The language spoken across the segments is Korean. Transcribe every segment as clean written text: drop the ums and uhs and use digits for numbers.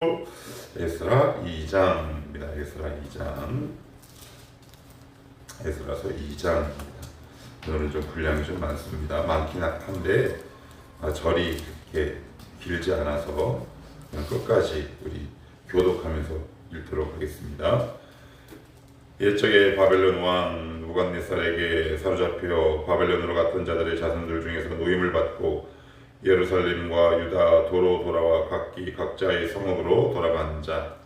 에스라 2장입니다. 에스라서 2장입니다. 오늘은 좀 분량이 좀 많습니다. 많긴 한데 절이 그렇게 길지 않아서 그냥 끝까지 우리 교독하면서 읽도록 하겠습니다. 옛적에 바벨론 왕 무갓네살에게 사로잡혀 바벨론으로 갔던 자들의 자손들 중에서 노임을 받고 예루살렘과 유다 도로 돌아와 각기 각자의 성읍으로 돌아간 자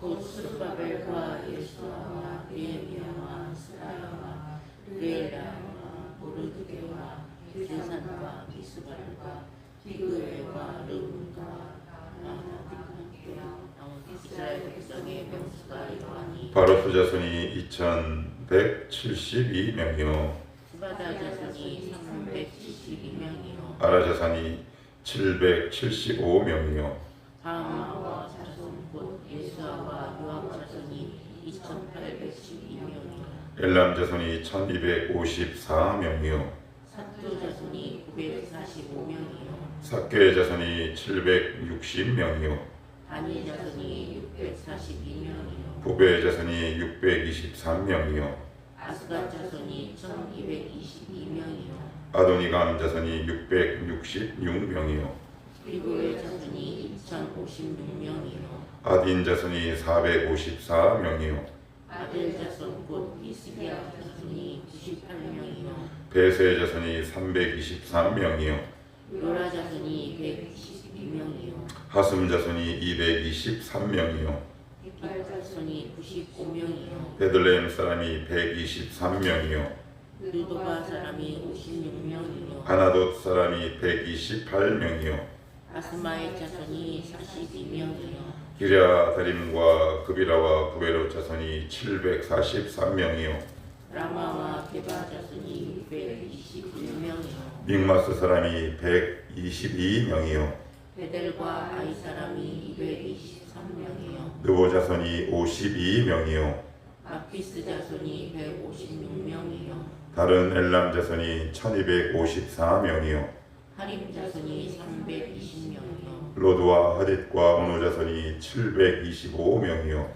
곧 스룹바벨과 예수아와 느헤미야와 스라야와 르엘야와 모르드게와 빌산과 미스발과 비그웨와 르문과 이스라엘 백성의 명수가 이러하니 바로스 자손이 2172명이요 스바다 자손이 372명이요 아라 자손이 775명이요 바하마와 자손 곧 예수아와 요압 자손이 2812명이요 엘람 자손이 1254명이요 삿두 자손이 945명이요 삭게 자손이 760명이요 바니 자손이 642명이요 부베 자손이 623명이요 아스가 자손이 1222명이요 아도니감 자손이 666명이요 비그의 자손이 2056명이요 아딘 자손이 454명이요 아델 자손 곧 이스기야 자손이 98명이요 베세 자손이 323명이요 요라 자손이 122명이요 하숨 자손이 223명이요 이발 자손이 95명이요 베들레헴 사람이 123명이요 느도바 사람이 56명이요 아나돗 사람이 128명이요 아스마의 자손이 42명이요 기랴다림과 그비라와 구베로 자손이 743명이요 라마와 게바 자손이 621명이요 믹마스 사람이 122명이요 베델과 아이 사람이 223명이요 느보 자손이 52명이요 아피스 자손이 156명이요 다른 엘람 자손이 1254명이요 하림 자손이 320명이요 로드와 하딧과 오노 자손이 725명이요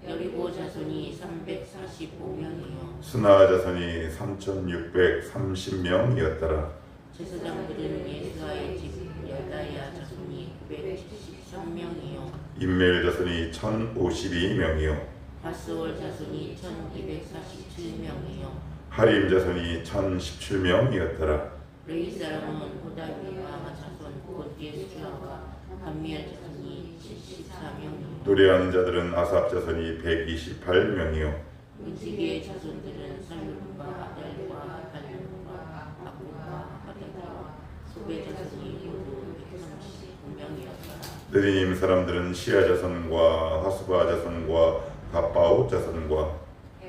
여리고 자손이 345명이요 스나 자손이 3630명이었더라 제사장들은 예수아의 집 여다야 자손이 973명이요 임멜 자손이 1052명이요 바스월 자손이 1247명이요 하림 자손이 1017명이었더라 레이 사람은 호다비와 자손 곧 예수아와 감미엘 자손이 74명이요 노래하는 자들은 아삽 자손이 128명이요 문지기의 자손들은 살룸과 아델과 달룸과 아구와 하델과 소베 자손이 모두 139명이었더라 느디님 사람들은 시아 자손과 하수바 자손과 바바오 자손과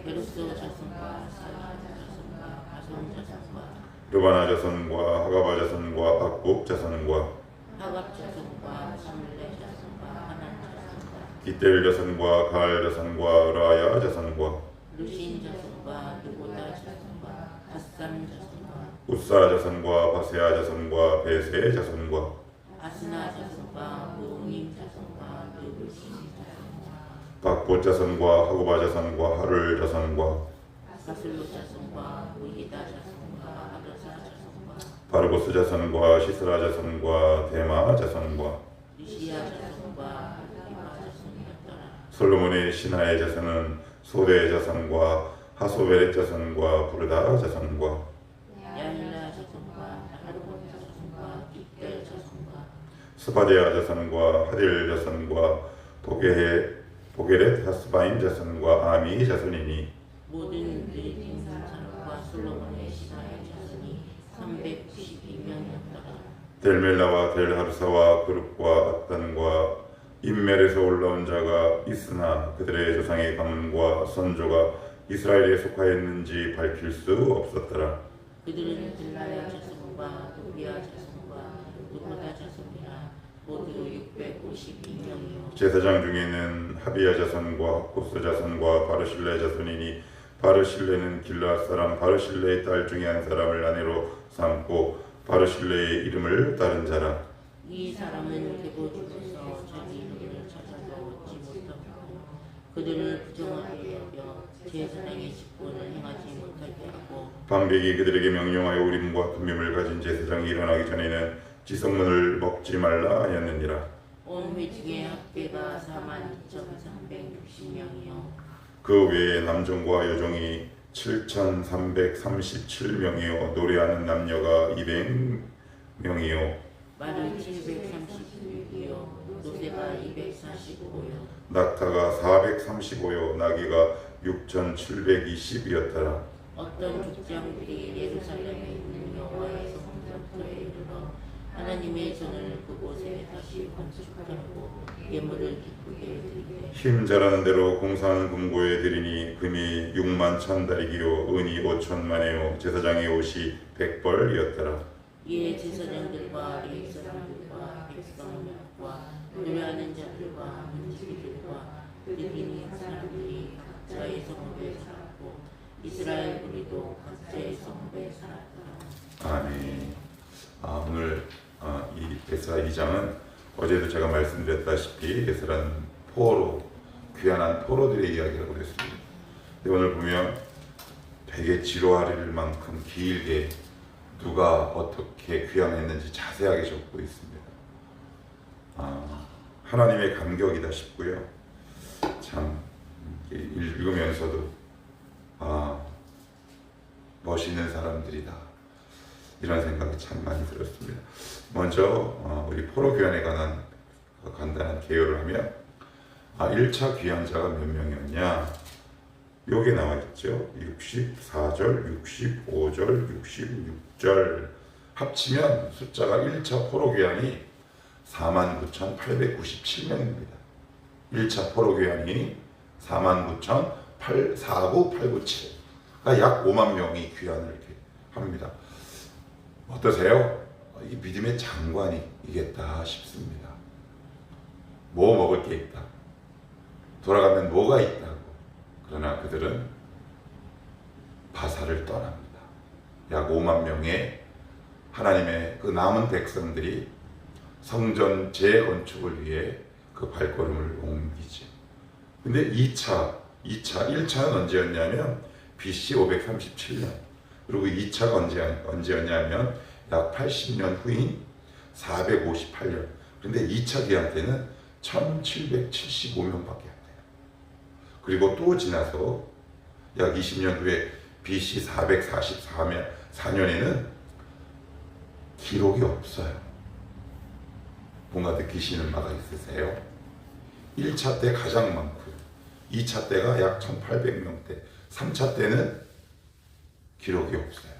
베루스 자손과 사야 자손과 가손 자손과 르바나 자손과 하가바 자손과 악국 자손과 하갑 자손과 사물레 자손과 하난 자손과 기델 자손과 가알 자손과 라야 자손과 루신 자손과 누보다 자손과 바산 자손과 우사 자손과 바세아 자손과 베세 자손과 아스나 자손과 무님 자손과 누르신 자손과 박보 자손과 하고바 자손과 하를 자손과 바슬로 자손과 무이다 자손과 아르사 자손과 바르고스 자손과 시스라 자손과 데마 자손과 유시야 자손과 이마 자손이었더라 솔로몬의 신하의 자손은 소대 자손과 하소베렛 자손과 부르다 자손과 야일라 자손과 하르본 자손과 이델 자손과 스바디아 자손과 하딜 자손과 보게렛 하스바임 자손과 아미 자손이니 모든 느린 사람과 솔로몬의 신하의 자손이 392명이었더라 델멜라와 델하르사와 그룹과 아단과 인멜에서 올라온 자가 있으나 그들의 조상의 가문과 선조가 이스라엘에 속하였는지 밝힐 수 없었더라. 그들은 딜라야 자손과 도비야 자손과 누보다 자손이라 모두 652명이요 제사장 중에는 하비야 자손과 코스 자손과 바르실레 자손이니 바르실레는 길라앗 사람 바르실레의 딸 중에 한 사람을 아내로 삼고 바르실레의 이름을 따른 자라. 이 사람은 계보 중에서 자기 이름을 찾아서 제사장의 직분을 행하지 못하게 하고 반백이 그들에게 명령하여 우림과 둠밈을 가진 제사장이 일어나기 전에는 지성문을 먹지 말라 하였느니라. 온 회중의 합계가 42,360명이요 그 외에 남종과 여종이 7,337명이요 노래하는 남녀가 200명이요 말은 736이요 노새가 245요 낙타가 435요 나귀가 6,720이었더라. 어떤 족장들이 예루살렘에 있는 여호와의 성전터에 이르러 하나님의 전을 그곳에 다시 건축하고 예물을 기쁘게 드리되 힘 잘하는 대로 공사하는 금고에 드리니 금이 6만 천다리기요 은이 5천만에요 제사장의 옷이 100벌이었더라. 이에 제사장들과 레위 사람들과 백성과 노래하는 자들과 문지기들과 느리니 사람들이 각자의 성읍에 살았고 이스라엘 무리도 각자의 성읍에 살았더라. 아멘. 오늘 이 에스라 2장은 어제도 제가 말씀드렸다시피 에스라는 포로, 귀환한 포로들의 이야기라고 그랬습니다. 근데 오늘 보면 되게 지루할 만큼 길게 누가 어떻게 귀환했는지 자세하게 적고 있습니다. 하나님의 감격이다 싶고요. 참 읽으면서도 멋있는 사람들이다 이런 생각이 참 많이 들었습니다. 먼저 우리 포로 귀환에 관한 간단한 개요를 하면 1차 귀환자가 몇 명이었냐? 요게 나와 있죠. 64절, 65절, 66절 합치면 숫자가 1차 포로 귀환이 49,897명입니다. 1차 포로 귀환이 49,897. 약 5만 명이 귀환을 이렇게 합니다. 어떠세요? 이 믿음의 장관이겠다 싶습니다. 뭐 먹을 게 있다. 돌아가면 뭐가 있다고. 그러나 그들은 바사를 떠납니다. 약 5만 명의 하나님의 그 남은 백성들이 성전 재건축을 위해 그 발걸음을 옮기지. 근데 1차는 언제였냐면 BC 537년. 그리고 2차가 언제였냐면 약 80년 후인 458년. 그런데 2차 귀환 때는 1775명밖에 안 돼요. 그리고 또 지나서 약 20년 후에 BC 444년에는 기록이 없어요. 뭔가 느끼시는 바가 있으세요? 1차 때 가장 많고요. 2차 때가 약 1800명대, 3차 때는 기록이 없어요.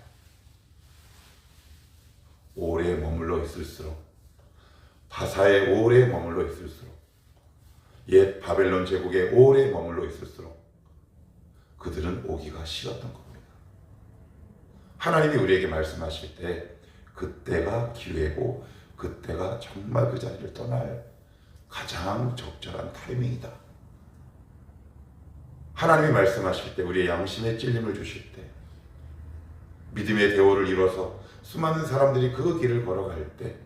오래 머물러 있을수록, 바사에 오래 머물러 있을수록, 옛 바벨론 제국에 오래 머물러 있을수록 그들은 오기가 싫었던 겁니다. 하나님이 우리에게 말씀하실 때 그때가 기회고 그때가 정말 그 자리를 떠날 가장 적절한 타이밍이다. 하나님이 말씀하실 때, 우리의 양심에 찔림을 주실 때, 믿음의 대오를 이뤄서 수많은 사람들이 그 길을 걸어갈 때,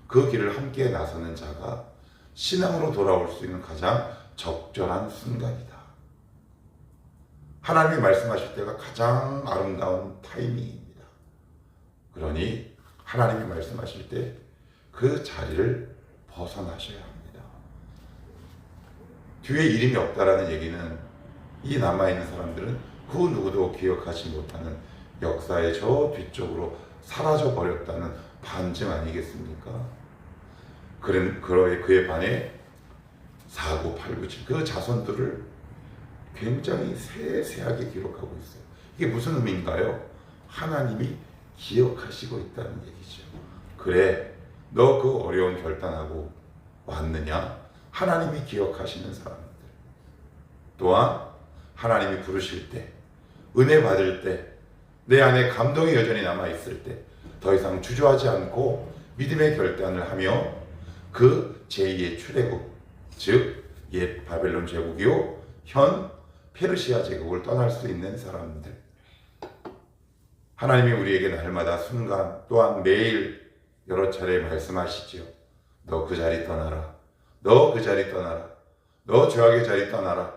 그 길을 함께 나서는 자가 신앙으로 돌아올 수 있는 가장 적절한 순간이다. 하나님이 말씀하실 때가 가장 아름다운 타이밍입니다. 그러니 하나님이 말씀하실 때 그 자리를 벗어나셔야 합니다. 뒤에 이름이 없다라는 얘기는 이 남아있는 사람들은 그 누구도 기억하지 못하는 역사의 저 뒤쪽으로 사라져 버렸다는 반증 아니겠습니까? 그에 반해 4987 그 자손들을 굉장히 세세하게 기록하고 있어요. 이게 무슨 의미인가요? 하나님이 기억하시고 있다는 얘기죠. 그래, 너 그 어려운 결단하고 왔느냐? 하나님이 기억하시는 사람들. 또한 하나님이 부르실 때, 은혜 받을 때, 내 안에 감동이 여전히 남아있을 때 더 이상 주저하지 않고 믿음의 결단을 하며 그 제2의 출애굽, 즉 옛 바벨론 제국이요 현 페르시아 제국을 떠날 수 있는 사람들. 하나님이 우리에게 날마다 순간 또한 매일 여러 차례 말씀하시지요. 너 그 자리 떠나라. 너 그 자리 떠나라. 너 죄악의 자리 떠나라.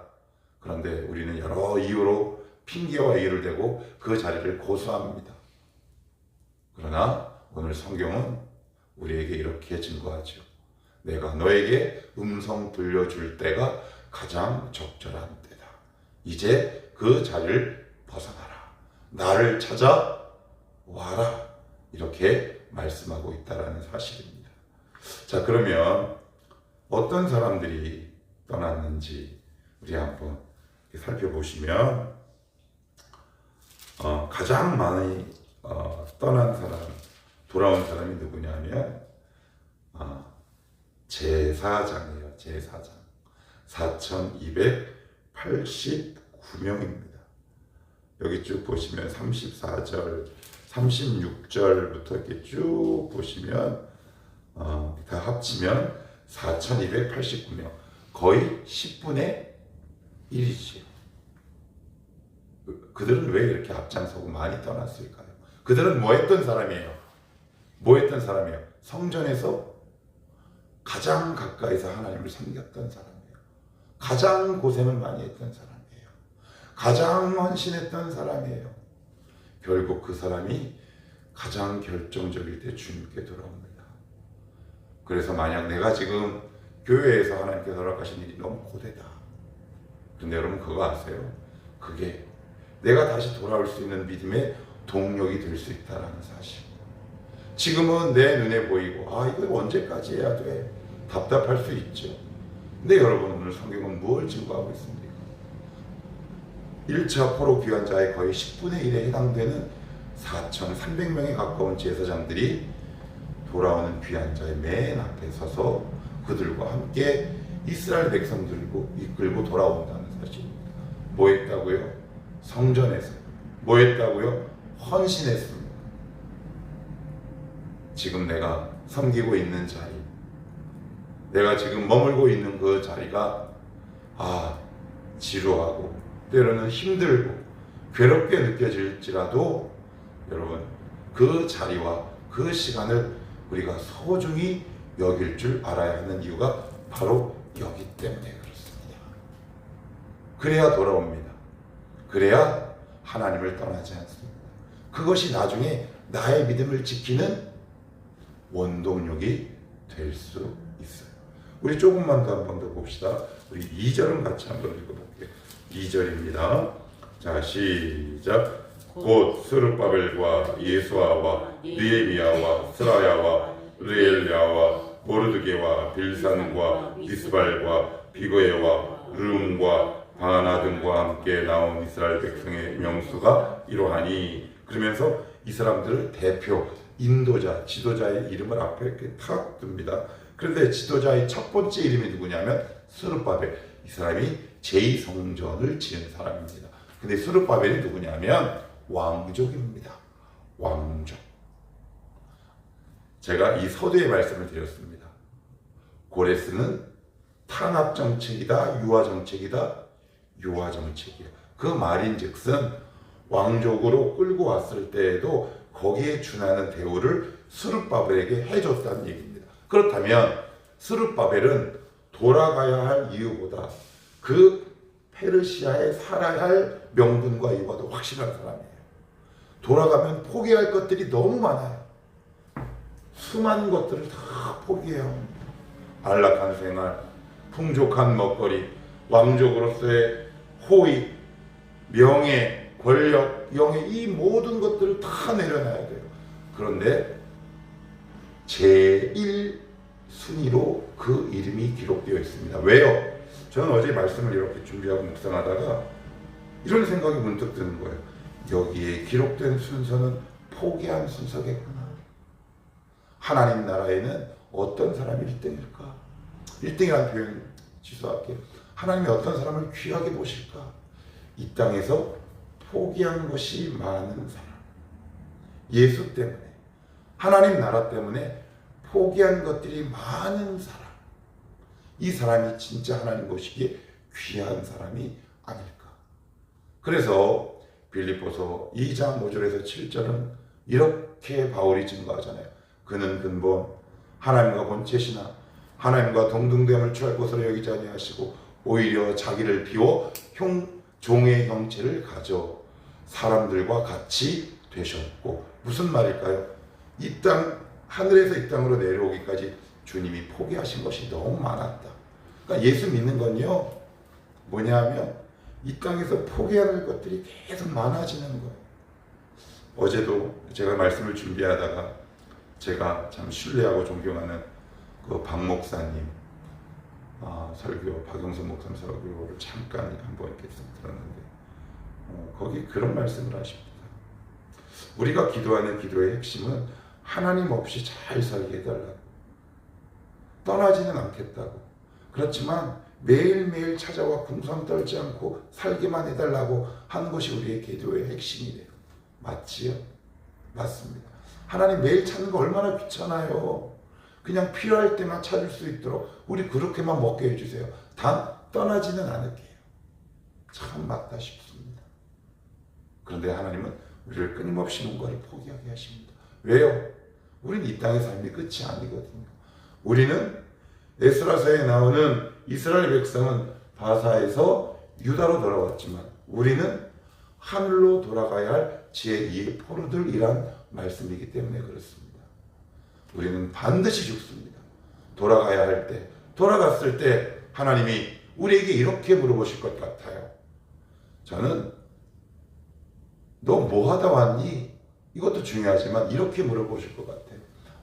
그런데 우리는 여러 이유로 핑계와 이유를 대고 그 자리를 고수합니다. 그러나 오늘 성경은 우리에게 이렇게 증거하죠. 내가 너에게 음성 들려줄 때가 가장 적절한 때다. 이제 그 자리를 벗어나라. 나를 찾아와라. 이렇게 말씀하고 있다는 사실입니다. 자, 그러면 어떤 사람들이 떠났는지 우리 한번 살펴보시면 가장 많이 떠난 사람, 돌아온 사람이 누구냐면 제사장이에요. 제사장 4289명입니다. 여기 쭉 보시면 34절, 36절부터 이렇게 쭉 보시면 다 합치면 4289명, 거의 10분의 1이지요. 그들은 왜 이렇게 앞장서고 많이 떠났을까요? 그들은 뭐 했던 사람이에요? 성전에서 가장 가까이서 하나님을 섬겼던 사람이에요. 가장 고생을 많이 했던 사람이에요. 가장 헌신했던 사람이에요. 결국 그 사람이 가장 결정적일 때 주님께 돌아옵니다. 그래서 만약 내가 지금 교회에서 하나님께 돌아가신 일이 너무 고되다. 근데 여러분 그거 아세요? 그게 내가 다시 돌아올 수 있는 믿음의 동력이 될 수 있다는 사실. 지금은 내 눈에 보이고 이거 언제까지 해야 돼? 답답할 수 있죠. 근데 여러분 오늘 성경은 무엇을 증거하고 있습니까? 1차 포로 귀환 자의 거의 10분의 1에 해당되는 4,300명에 가까운 제사장들이 돌아오는 귀환 자의 맨 앞에 서서 그들과 함께 이스라엘 백성들을 이끌고 돌아온다는 사실입니다. 뭐 했다고요? 성전에서. 뭐 했다고요? 헌신했습니다. 지금 내가 섬기고 있는 자리, 내가 지금 머물고 있는 그 자리가 지루하고 때로는 힘들고 괴롭게 느껴질지라도 여러분 그 자리와 그 시간을 우리가 소중히 여길 줄 알아야 하는 이유가 바로 여기 때문에 그렇습니다. 그래야 돌아옵니다. 그래야 하나님을 떠나지 않습니다. 그것이 나중에 나의 믿음을 지키는 원동력이 될 수 있어요. 우리 조금만 더 한 번 더 봅시다. 우리 2절은 같이 한번 읽어볼게요. 2절입니다. 자, 시작. 곧 스룹바벨과 예수아와 느헤미야와 스라야와 르엘야와 모르드게와 빌산과 이스발과 비거에와 르움과 바나 등과 함께 나온 이스라엘 백성의 명수가 이러하니. 그러면서 이 사람들을 대표 인도자, 지도자의 이름을 앞에 이렇게 탁 둡니다. 그런데 지도자의 첫 번째 이름이 누구냐면 스룹바벨. 이 사람이 제2성전을 지은 사람입니다. 근데 스룹바벨이 누구냐면 왕족입니다. 왕족. 제가 이 서두에 말씀을 드렸습니다. 고레스는 탄압정책이다, 유화정책이다, 유화정책이에요. 그 말인즉슨 왕족으로 끌고 왔을 때에도 거기에 준하는 대우를 스룹바벨에게 해줬다는 얘기입니다. 그렇다면 스룹바벨은 돌아가야 할 이유보다 그 페르시아에 살아야 할 명분과 이유가 더 확실한 사람이에요. 돌아가면 포기할 것들이 너무 많아요. 수많은 것들을 다 포기해요. 안락한 생활, 풍족한 먹거리, 왕족으로서의 호의, 명예, 권력, 영예, 이 모든 것들을 다 내려놔야 돼요. 그런데 제1순위로 그 이름이 기록되어 있습니다. 왜요? 저는 어제 말씀을 이렇게 준비하고 묵상하다가 이런 생각이 문득 드는 거예요. 여기에 기록된 순서는 포기한 순서겠구나. 하나님 나라에는 어떤 사람이 1등일까? 1등이라는 표현 취소할게요. 하나님이 어떤 사람을 귀하게 보실까? 이 땅에서 포기한 것이 많은 사람. 예수 때문에, 하나님 나라 때문에 포기한 것들이 많은 사람. 이 사람이 진짜 하나님 보시기에 귀한 사람이 아닐까. 그래서 빌립보서 2장 5절에서 7절은 이렇게 바울이 증거하잖아요. 그는 근본 하나님과 본체시나 하나님과 동등됨을 취할 것으로 여기지 아니하시고 오히려 자기를 비워 종의 형체를 가져 사람들과 같이 되셨고, 무슨 말일까요? 이 땅, 하늘에서 이 땅으로 내려오기까지 주님이 포기하신 것이 너무 많았다. 그러니까 예수 믿는 건요, 뭐냐 하면 이 땅에서 포기할 것들이 계속 많아지는 거예요. 어제도 제가 말씀을 준비하다가 제가 참 신뢰하고 존경하는 그 박 목사님 설교, 박영선 목사님 설교를 잠깐 한번 이렇게 들었는데 거기 그런 말씀을 하십니다. 우리가 기도하는 기도의 핵심은 하나님 없이 잘 살게 해달라고, 떠나지는 않겠다고, 그렇지만 매일매일 찾아와 궁상 떨지 않고 살기만 해달라고 하는 것이 우리의 기도의 핵심이래요. 맞지요? 맞습니다. 하나님 매일 찾는 거 얼마나 귀찮아요. 그냥 필요할 때만 찾을 수 있도록 우리 그렇게만 먹게 해주세요. 단 떠나지는 않을게요. 참 맞다 싶습니다. 그런데 하나님은 우리를 끊임없이 뭔가를 포기하게 하십니다. 왜요? 우리는 이 땅의 삶이 끝이 아니거든요. 우리는 에스라서에 나오는 이스라엘 백성은 바사에서 유다로 돌아왔지만 우리는 하늘로 돌아가야 할 제2의 포로들이란 말씀이기 때문에 그렇습니다. 우리는 반드시 죽습니다. 돌아가야 할 때, 돌아갔을 때 하나님이 우리에게 이렇게 물어보실 것 같아요. 저는 너 뭐 하다 왔니? 이것도 중요하지만 이렇게 물어보실 것 같아요.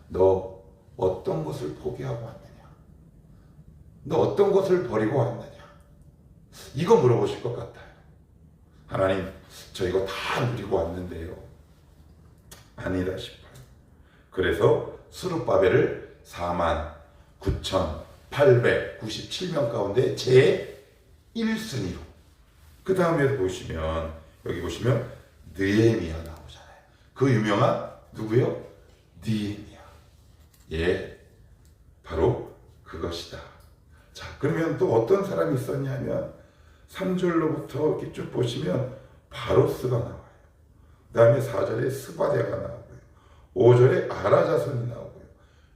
너 어떤 것을 포기하고 왔느냐? 너 어떤 것을 버리고 왔느냐? 이거 물어보실 것 같아요. 하나님, 저 이거 다 누리고 왔는데요. 아니다 싶어요. 그래서 스룹바벨을 49,897명 가운데 제 1순위로, 그 다음에 보시면 여기 보시면 느헤미야 나오잖아요. 그 유명한 누구요? 느헤미야. 예, 바로 그것이다. 자, 그러면 또 어떤 사람이 있었냐면 3절로부터 이렇게 쭉 보시면 바로스가 나와요. 그 다음에 4절에 스바데가 나오고요. 5절에 아라 자손이 나오고요.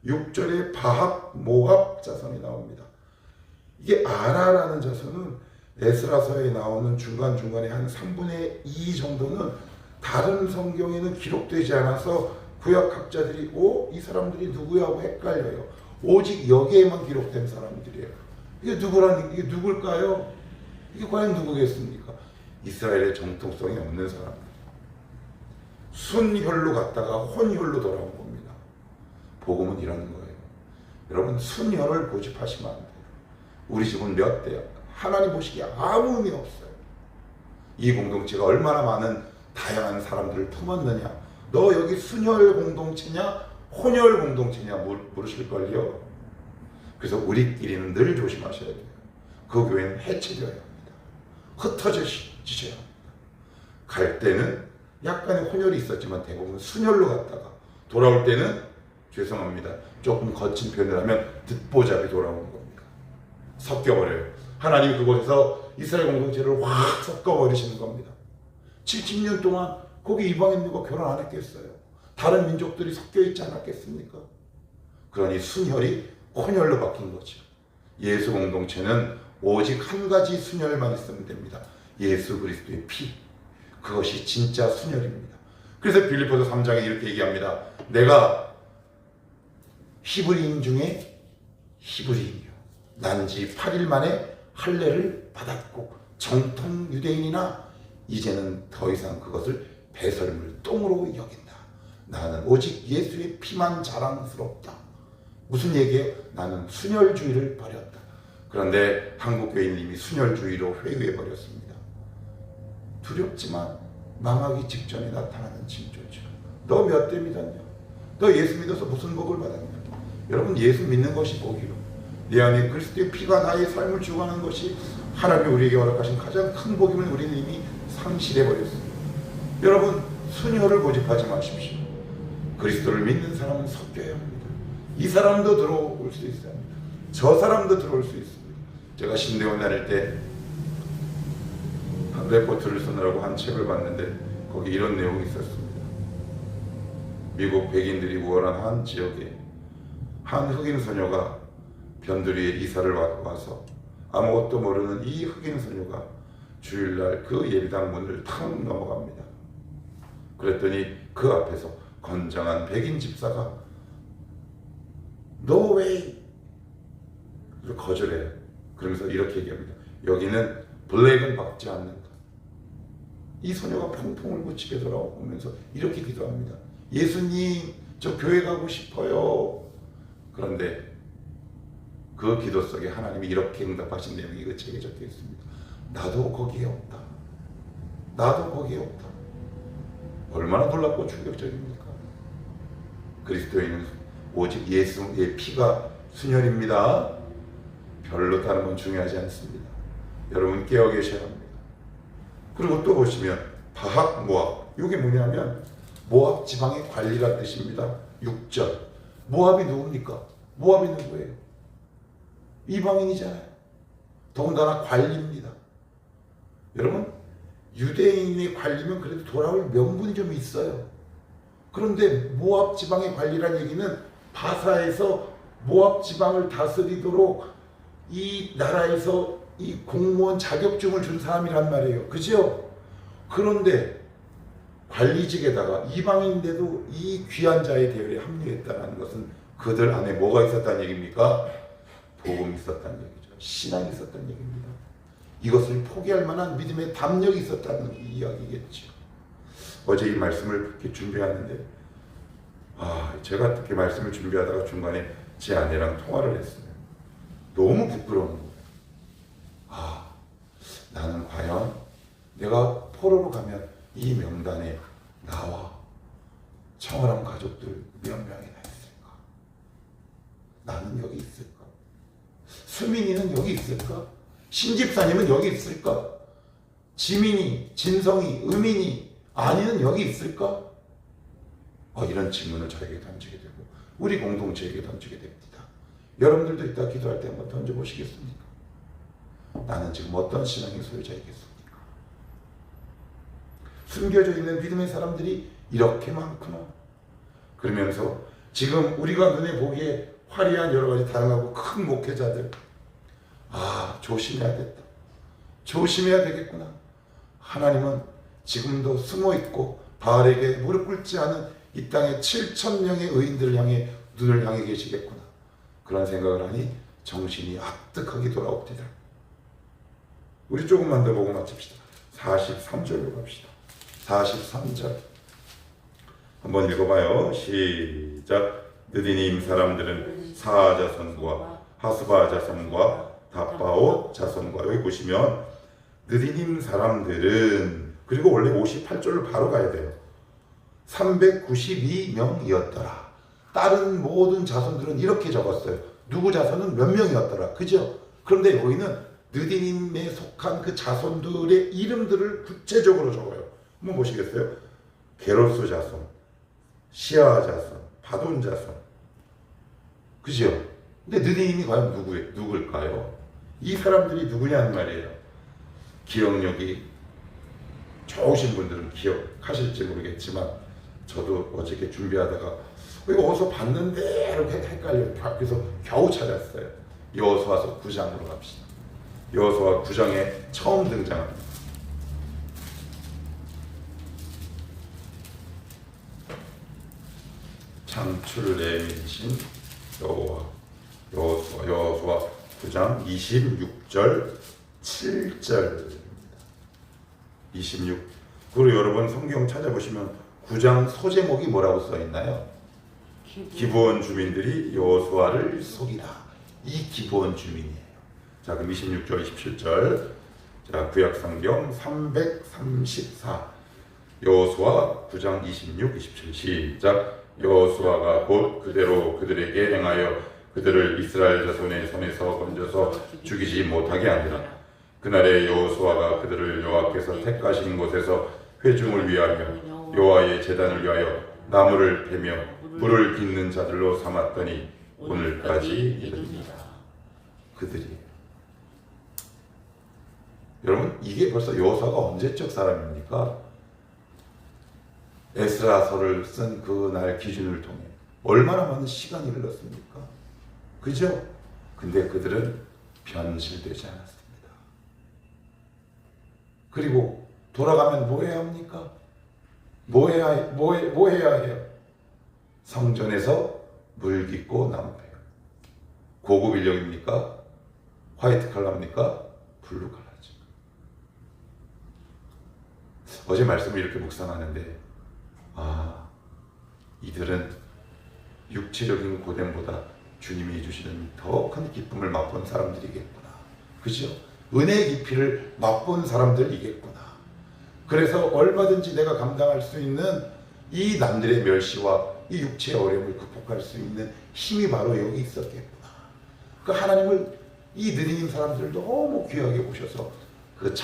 6절에 바합, 모압 자손이 나옵니다. 이게 아라라는 자손은 에스라서에 나오는 중간중간에 한 3분의 2 정도는 다른 성경에는 기록되지 않아서 구약학자들이 이 사람들이 누구야 하고 헷갈려요. 오직 여기에만 기록된 사람들이에요. 이게 누굴까요? 이게 과연 누구겠습니까? 이스라엘의 정통성이 없는 사람들. 순혈로 갔다가 혼혈로 돌아온 겁니다. 복음은 이러는 거예요. 여러분, 순혈을 고집하시면 안 돼요. 우리 집은 몇 대야? 하나님 보시기에 아무 의미 없어요. 이 공동체가 얼마나 많은 다양한 사람들을 품었느냐? 너 여기 순혈 공동체냐? 혼혈 공동체냐? 물으실걸요. 그래서 우리끼리는 늘 조심하셔야 돼요. 그 교회는 해체되어야 합니다. 흩어지셔야 합니다. 갈 때는 약간의 혼혈이 있었지만 대부분 순혈로 갔다가 돌아올 때는 죄송합니다. 조금 거친 표현을 하면 듣보잡이 돌아오는 겁니다. 섞여버려요. 하나님 그곳에서 이스라엘 공동체를 확 섞어버리시는 겁니다. 70년 동안 거기 이방인들과 결혼 안 했겠어요? 다른 민족들이 섞여 있지 않았겠습니까? 그러니 순혈이 혼혈로 바뀐 거죠. 예수 공동체는 오직 한 가지 순혈만 있으면 됩니다. 예수 그리스도의 피. 그것이 진짜 순혈입니다. 그래서 빌립보서 3장에 이렇게 얘기합니다. 내가 히브리인 중에 히브리인이요. 난지 8일 만에 할례를 받았고 정통 유대인이나 이제는 더 이상 그것을 배설물 똥으로 여긴다. 나는 오직 예수의 피만 자랑스럽다. 무슨 얘기예요? 나는 순혈주의를 버렸다. 그런데 한국교회는 이미 순혈주의로 회유해버렸습니다. 두렵지만 망하기 직전에 나타나는 징조죠. 너 몇 대 믿었냐? 너 예수 믿어서 무슨 복을 받았냐? 여러분, 예수 믿는 것이 복이요. 내 안에 그리스도의 피가 나의 삶을 주관하는 것이 하나님이 우리에게 허락하신 가장 큰 복임을 우리는 이미 상실해버렸습니다. 여러분, 순혈을 고집하지 마십시오. 그리스도를 믿는 사람은 섞여야 합니다. 이 사람도 들어올 수 있어야 합니다. 저 사람도 들어올 수 있습니다. 제가 신대원 다닐 때 레포트를 쓰느라고 한 책을 봤는데 거기 이런 내용이 있었습니다. 미국 백인들이 우월한 한 지역에 한 흑인 소녀가 변두리에 이사를 와서 아무것도 모르는 이 흑인 소녀가 주일날 그 예배당 문을 탁 넘어갑니다. 그랬더니 그 앞에서 건장한 백인 집사가 No way! 거절해요. 그러면서 이렇게 얘기합니다. 여기는 블랙은 받지 않는다. 이 소녀가 펑펑 울고 집에 돌아오면서 이렇게 기도합니다. 예수님, 저 교회 가고 싶어요. 그런데 그 기도 속에 하나님이 이렇게 응답하신 내용이 그 책에 적혀 있습니다. 나도 거기에 없다. 나도 거기에 없다. 얼마나 놀랍고 충격적입니까? 그리스도인은 오직 예수의 피가 순혈입니다. 별로 다른 건 중요하지 않습니다. 여러분 깨어 계셔야 합니다. 그리고 또 보시면 바학 모압, 이게 뭐냐면 모압 지방의 관리란 뜻입니다. 6절. 모압이 누굽니까? 모압이 누구예요? 이방인이잖아요. 더군다나 관리입니다. 여러분 유대인의 관리면 그래도 돌아올 명분이 좀 있어요. 그런데 모압 지방의 관리란 얘기는 바사에서 모압 지방을 다스리도록 이 나라에서 이 공무원 자격증을 준 사람이란 말이에요. 그죠? 그런데 관리직에다가 이방인인데도 이 귀한 자의 대열에 합류했다는 것은 그들 안에 뭐가 있었다는 얘기입니까? 복음이 있었다는 얘기죠. 신앙이 있었다는 얘기입니다. 이것을 포기할 만한 믿음의 담력이 있었다는 이야기겠죠. 어제 이 말씀을 그렇게 준비하는데 제가 특히 말씀을 준비하다가 중간에 제 아내랑 통화를 했어요. 너무 부끄러운 거예요. 나는 과연 내가 포로로 가면 이 명단에 나와 청월한 가족들 몇 명이나 있을까? 나는 여기 있을까? 수민이는 여기 있을까? 신집사님은 여기 있을까? 지민이, 진성이, 의민이, 아니는 여기 있을까? 이런 질문을 저에게 던지게 되고 우리 공동체에게 던지게 됩니다. 여러분들도 이따 기도할 때 한번 던져보시겠습니까? 나는 지금 어떤 신앙의 소유자이겠습니까? 숨겨져 있는 믿음의 사람들이 이렇게 많구나. 그러면서 지금 우리가 눈에 보기에 화려한 여러 가지 다양하고 큰 목회자들, 조심해야겠다. 조심해야 되겠구나. 하나님은 지금도 숨어있고 바알에게 무릎 꿇지 않은 이 땅의 7,000명의 의인들을 향해 눈을 향해 계시겠구나. 그런 생각을 하니 정신이 아득하게 돌아옵니다. 우리 조금만 더 보고 마칩시다. 43절로 갑시다. 43절 한번 읽어봐요. 시작. 느디님 사람들은 사하 자손과 하스바 자손과 다바옷 자손과, 여기 보시면 느디님 사람들은, 그리고 원래 58절로 바로 가야 돼요. 392명이었더라. 다른 모든 자손들은 이렇게 적었어요. 누구 자손은 몇 명이었더라. 그죠? 그런데 여기는 느디님에 속한 그 자손들의 이름들을 구체적으로 적어요. 한번 보시겠어요? 게로스 자손, 시아 자손, 바돈 자손. 그죠? 근데 느디님이 과연 누굴까요? 이 사람들이 누구냐는 말이에요. 기억력이 좋으신 분들은 기억하실지 모르겠지만 저도 어저께 준비하다가 이거 어디서 봤는데 이렇게 헷갈려요. 그래서 겨우 찾았어요. 여호수아서 9장으로 갑시다. 여호수아 9장에 처음 등장합니다. 창출을 내미신 여호수아 9장 26절 7절입니다. 26. 그리고 여러분 성경 찾아보시면 9장 소제목이 뭐라고 써있나요? 기브온 주민들이 여호수아를 속이라. 이 기브온 주민이에요. 자, 그럼 26절 27절. 자, 구약성경 334 여호수아 9장 26, 27 시작. 여호수아가 곧 그대로 그들에게 행하여 그들을 이스라엘 자손의 손에서 건져서 죽이지 못하게 하니라. 그날에 여호수아가 그들을 여호와께서 택하신 곳에서 회중을 위하며 여호와의 제단을 위하여 나무를 베며 불을 빚는 자들로 삼았더니 오늘까지 이릅니다. 그들이, 여러분 이게 벌써 여호수아가 언제적 사람입니까? 에스라서를 쓴 그날 기준을 통해 얼마나 많은 시간이 흘렀습니까? 그죠? 근데 그들은 변질되지 않았습니다. 그리고 돌아가면 뭐 해야 합니까? 뭐 해야 해요? 성전에서 물 깃고 나무패요. 고급 인력입니까? 화이트 칼라입니까? 블루 칼라죠. 어제 말씀을 이렇게 묵상하는데 이들은 육체적인 고됨보다 주님이 주시는 더 큰 기쁨을 맛본 사람들이겠구나. 그죠? 은혜의 깊이를 맛본 사람들이겠구나. 그래서 얼마든지 내가 감당할 수 있는 이 남들의 멸시와 이 육체의 어려움을 극복할 수 있는 힘이 바로 여기 있었겠구나. 그 하나님을 이 느리님 사람들을 너무 귀하게 보셔서 그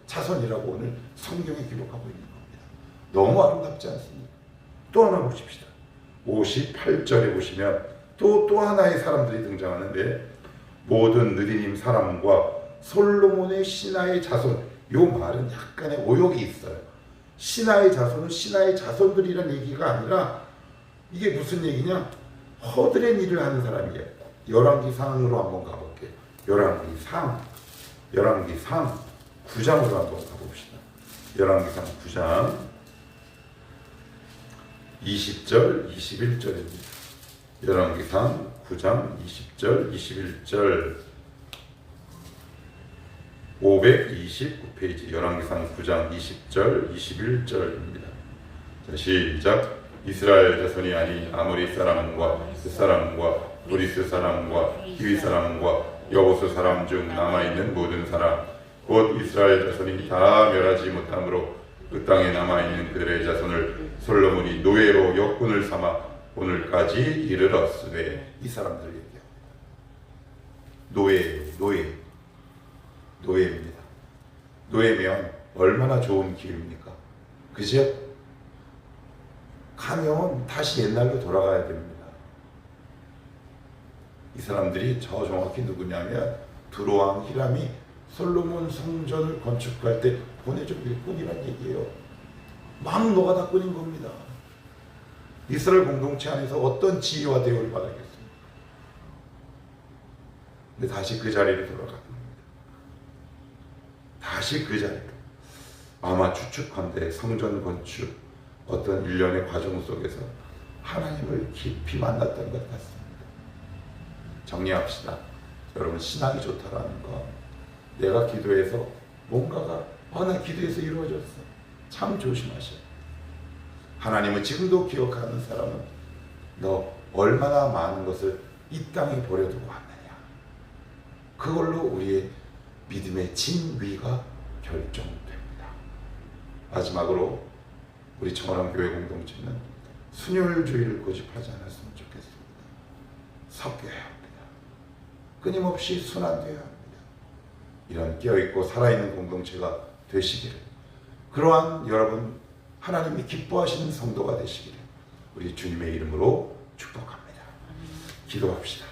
자손이라고 오늘 성경에 기록하고 있는 겁니다. 너무 아름답지 않습니까? 또 하나 보십시다. 58절에 보시면 또 하나의 사람들이 등장하는데 모든 느리님 사람과 솔로몬의 신하의 자손. 요 말은 약간의 오역이 있어요. 신하의 자손은 신하의 자손들이란 얘기가 아니라 이게 무슨 얘기냐? 허드렛 일을 하는 사람이에요. 열왕기상으로 한번 가볼게요. 열왕기상 9장으로 한번 가봅시다. 열왕기상 9장 20절 21절입니다. 열왕기상 9장 20절 21절 529페이지 열왕기상 9장 20절 21절입니다. 자, 시작. 이스라엘 자손이 아닌 아모리 사람과 그 사람과 브리스 사람과 히위 사람과 여보스 사람 중 남아있는 모든 사람 곧 이스라엘 자손이 다 멸하지 못함으로 그 땅에 남아있는 그들의 자손을 솔로몬이 노예로 역군을 삼아 오늘까지 이르렀으되. 이 사람들 얘기해요. 노예입니다. 노예면 얼마나 좋은 기회입니까? 그죠? 가면 다시 옛날로 돌아가야 됩니다. 이 사람들이 저 정확히 누구냐면 두로왕 히람이 솔로몬 성전을 건축할 때 보내준 일꾼이란 얘기예요. 막 노가다꾼인 겁니다. 이스라엘 공동체 안에서 어떤 지위와 대우를 받았겠습니까? 근데 다시 그 자리로 돌아갑니다. 다시 그 자리로. 아마 추측한데 성전 건축 어떤 일련의 과정 속에서 하나님을 깊이 만났던 것 같습니다. 정리합시다. 여러분, 신앙이 좋다라는 거, 내가 기도해서 뭔가가 나 기도해서 이루어졌어. 참 조심하셔. 하나님은 지금도 기억하는 사람은 너 얼마나 많은 것을 이 땅에 버려두고 왔느냐. 그걸로 우리의 믿음의 진위가 결정됩니다. 마지막으로 우리 청원함교회 공동체는 순혈주의를 고집하지 않았으면 좋겠습니다. 섞여야 합니다. 끊임없이 순환되어야 합니다. 이런 깨어있고 살아있는 공동체가 되시기를, 그러한 여러분 하나님이 기뻐하시는 성도가 되시기를 우리 주님의 이름으로 축복합니다. 기도합시다.